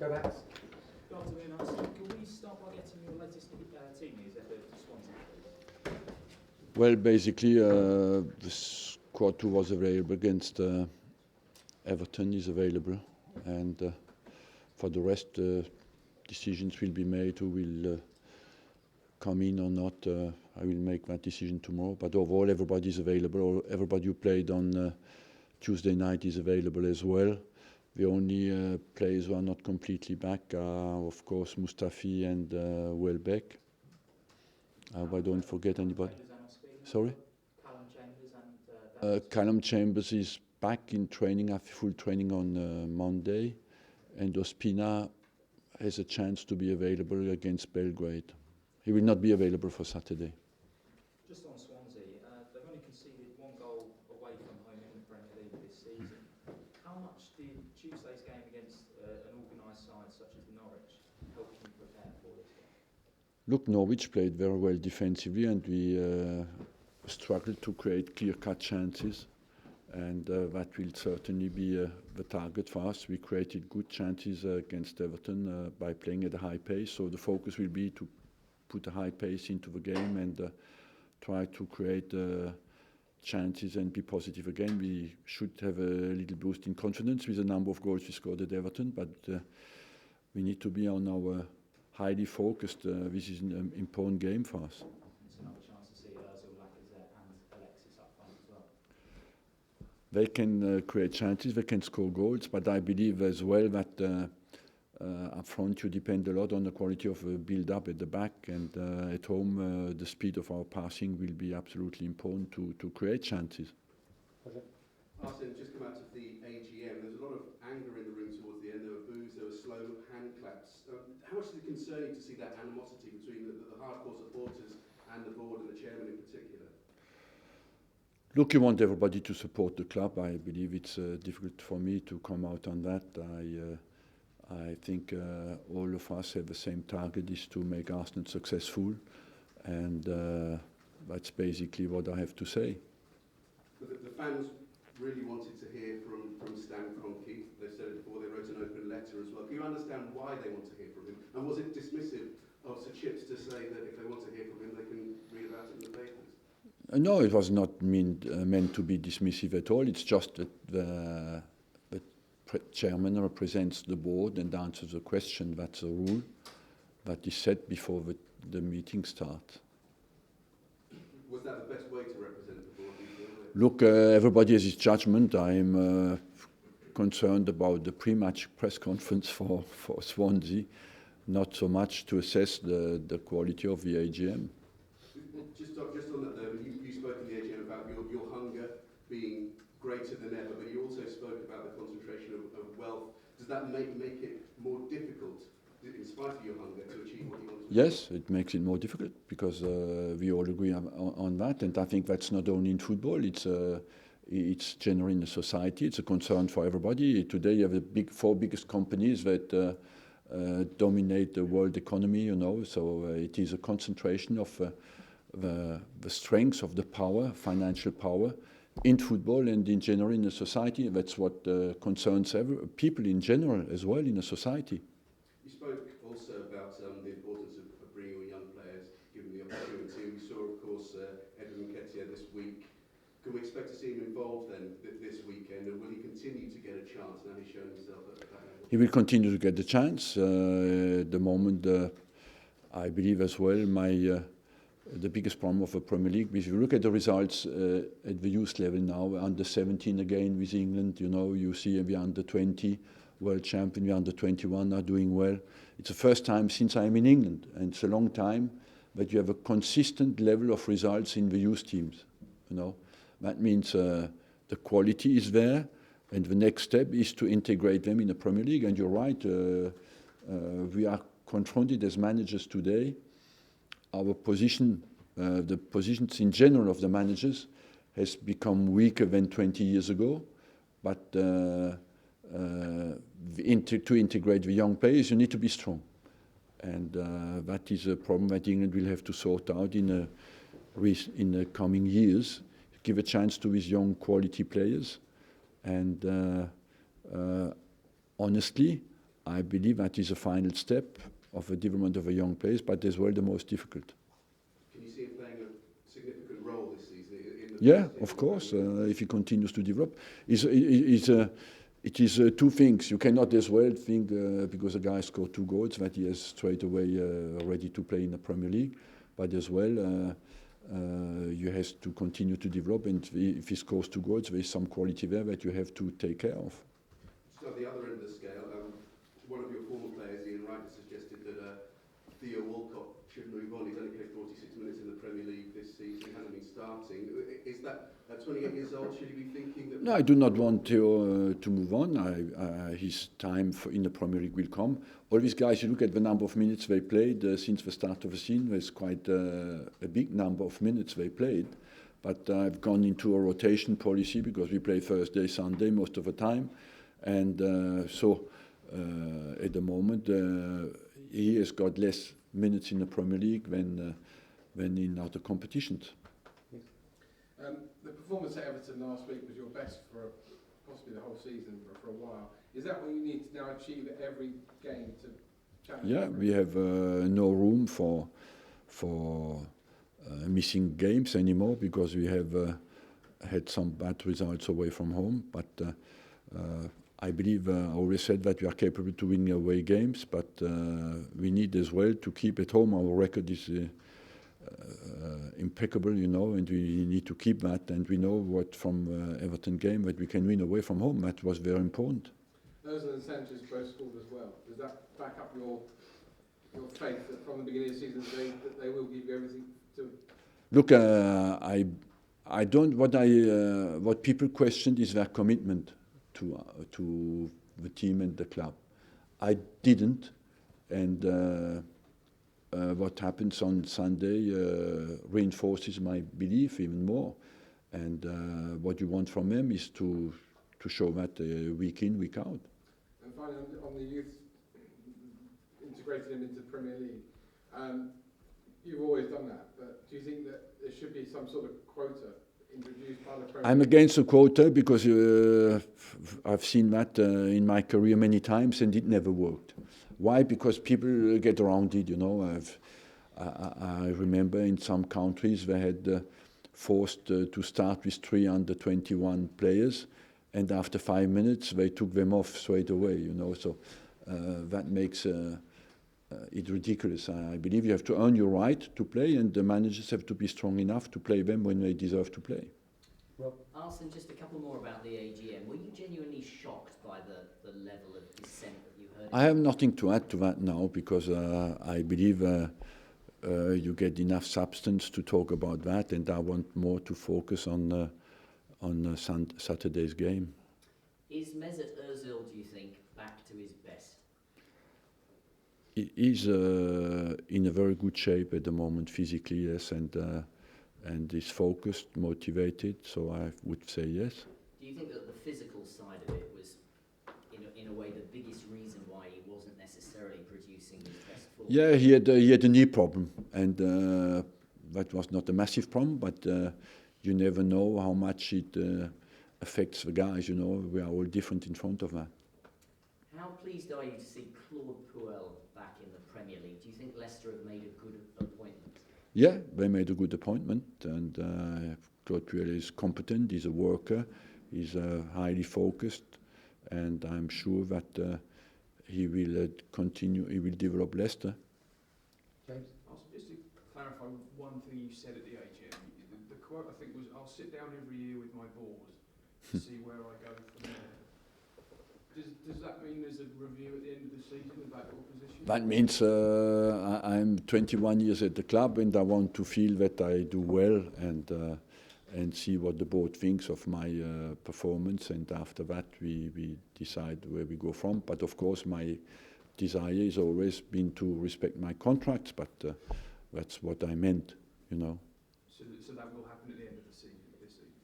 Go back. Good afternoon, Arsene. Can we start by getting your latest team news at the Swansea, please? Well, basically, the squad who was available against Everton is available, and for the rest, decisions will be made who will come in or not. I will make that decision tomorrow. But overall, everybody is available. Everybody who played on Tuesday night is available as well. The only players who are not completely back are, of course, Mustafi and Welbeck. I don't forget anybody. Sorry? Callum Chambers and Callum Chambers is back in training, after full training on Monday, and Ospina has a chance to be available against Belgrade. He will not be available for Saturday. Just on Swansea, they've only conceded 1 goal away from home in the Premier League this season. How much did Tuesday's game against an organised side such as Norwich help you prepare for this game? Look, Norwich played very well defensively, and we struggled to create clear-cut chances, and that will certainly be the target for us. We created good chances against Everton by playing at a high pace, so the focus will be to put a high pace into the game and try to create chances and be positive again. We should have a little boost in confidence with the number of goals we scored at Everton, but we need to be on our highly focused. This is an important game for us. It's another chance to see Ozil, Lacazette and Alexis up front as well. They can create chances, they can score goals, but I believe as well that up front you depend a lot on the quality of the build-up at the back, and at home the speed of our passing will be absolutely important to create chances. Arsene, just come out of the AGM, there's a lot of anger in the room towards the end. There were boos, there were slow hand claps. How much does it concern you to see that animosity between the hardcore supporters and the board and the chairman in particular? Look, you want everybody to support the club. I believe it's difficult for me to come out on that. I think all of us have the same target, is to make Arsenal successful, and that's basically what I have to say. But the fans really wanted to hear from Stan Kroenke. They said it before, they wrote an open letter as well. Can you understand why they want to hear from him? And was it dismissive of Sir Chips to say that if they want to hear from him, they can read about it in the papers? No, it was not meant to be dismissive at all. It's just that the chairman represents the board and answers the question. That's a rule that is set before the meeting starts. Was that the best way to represent the board? Look, everybody has his judgment. I'm concerned about the pre-match press conference for Swansea, not so much to assess the quality of the AGM. Just on that though, you spoke in the AGM about your hunger being greater than ever, but you also spoke about the concentration of wealth. Does that make it more difficult, in spite of your hunger, to achieve what you want to? Yes, it makes it more difficult because we all agree on that, and I think that's not only in football. It's general in the society. It's a concern for everybody. Today, you have the four biggest companies that dominate the world economy. You know, so it is a concentration of the strength of the power, financial power, in football and in general in the society. That's what concerns people in general as well in a society. You spoke also about the importance of bringing your young players, giving the opportunity. We saw, of course, Edwin Nketiah this week. Can we expect to see him involved then this weekend, and will he continue to get a chance now he's shown himself at that level? He will continue to get the chance. The moment, I believe as well, the biggest problem of the Premier League, if you look at the results at the youth level now, under 17 again with England, you know, you see the under 20 world champion, the under 21 are doing well. It's the first time since I'm in England, and it's a long time, that you have a consistent level of results in the youth teams. You know, that means the quality is there, and the next step is to integrate them in the Premier League. And you're right, we are confronted as managers today. Our position, the positions in general of the managers, has become weaker than 20 years ago. But to integrate the young players, you need to be strong. And that is a problem that England will have to sort out in the coming years. Give a chance to these young quality players. And honestly, I believe that is a final step of the development of a young players, but as well the most difficult. Can you see him playing a significant role this season in the Yeah, first team? of course, if he continues to develop. It is two things. You cannot as well think because a guy scored 2 goals that he is straight away ready to play in the Premier League, but as well you have to continue to develop, and if he scores 2 goals, there is some quality there that you have to take care of. So at the other end of the scale, one of your former players, Ian Wright, has suggested that Theo Walcott should move on. He's only played 46 minutes in the Premier League this season. He hasn't been starting. Is that, at 28 years old, should he be thinking that... No, I do not want to move on. His time in the Premier League will come. All these guys, you look at the number of minutes they played since the start of the season, there's quite a big number of minutes they played. But I've gone into a rotation policy because we play Thursday, Sunday most of the time. And so at the moment, he has got less minutes in the Premier League than in other competitions. The performance at Everton last week was your best for possibly the whole season for a while. Is that what you need to now achieve at every game to challenge? Yeah, we have no room for missing games anymore because we have had some bad results away from home. But I believe I always said that we are capable to win away games, but we need as well to keep at home. Our record is impeccable, you know, and we need to keep that. And we know what from Everton game that we can win away from home. That was very important. Ozil and Sanchez both scored as well. Does that back up your faith that from the beginning of the season that they will give you everything to? Look, I don't. What people questioned is their commitment to the team and the club. I didn't, and what happens on Sunday reinforces my belief even more. And what you want from them is to show that week in, week out. And finally, on the youth, integrated them into the Premier League. You've always done that, but do you think that there should be some sort of quota introduced by the Premier League? I'm against the quota because I've seen that in my career many times and it never worked. Why? Because people get around it, you know. I remember in some countries they had forced to start with 3 under-21 players, and after 5 minutes they took them off straight away, you know. So that makes it ridiculous. I believe you have to earn your right to play, and the managers have to be strong enough to play them when they deserve to play. Well, Arsene, just a couple more about the AGM. Were you genuinely shocked by the level of dissent that you heard? I have nothing to add to that now because I believe you get enough substance to talk about that, and I want more to focus on Saturday's game. Is Mesut Ozil, do you think, back to his best? He is in a very good shape at the moment physically, yes, and is focused, motivated, so I would say yes. Do you think that the physical side of it was, in a way, the biggest reason why he wasn't necessarily producing his best form? Yeah, he had a knee problem, and that was not a massive problem, but you never know how much it affects the guys, you know. We are all different in front of that. How pleased are you to see Claude Puel back in the Premier League? Do you think Leicester have made a good appointment? Yeah, they made a good appointment, and Claude Puel is competent, he's a worker, he's highly focused, and I'm sure that he will continue, he will develop Leicester. James? Just to clarify one thing you said at the AGM, the quote I think was, "I'll sit down every year with my board to see where I go from there." Does that mean there's a review at the end of the season about your position? That means I'm 21 years at the club, and I want to feel that I do well and see what the board thinks of my performance, and after that we decide where we go from. But of course my desire has always been to respect my contracts, but that's what I meant, you know. So that will happen at the end of the season, this season?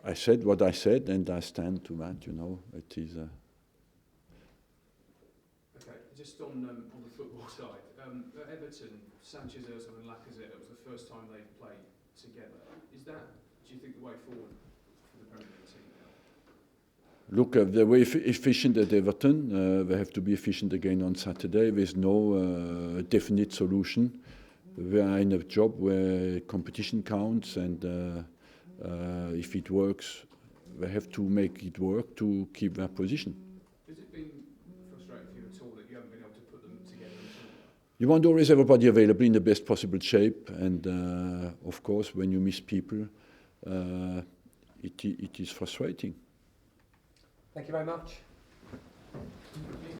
I said what I said, and I stand to that, you know. It is. Okay, just on the football side, at Everton, Sanchez, Ozil and Lacazette, it was the first time they played together. Is that, do you think, the way forward for the Premier League team Look, they're very efficient at Everton. They have to be efficient again on Saturday. There's no definite solution. We are in a job where competition counts, and if it works, they have to make it work to keep their position. Has it been frustrating for you at all that you haven't been able to put them together at all? You want always everybody available in the best possible shape, and of course, when you miss people, it is frustrating. Thank you very much.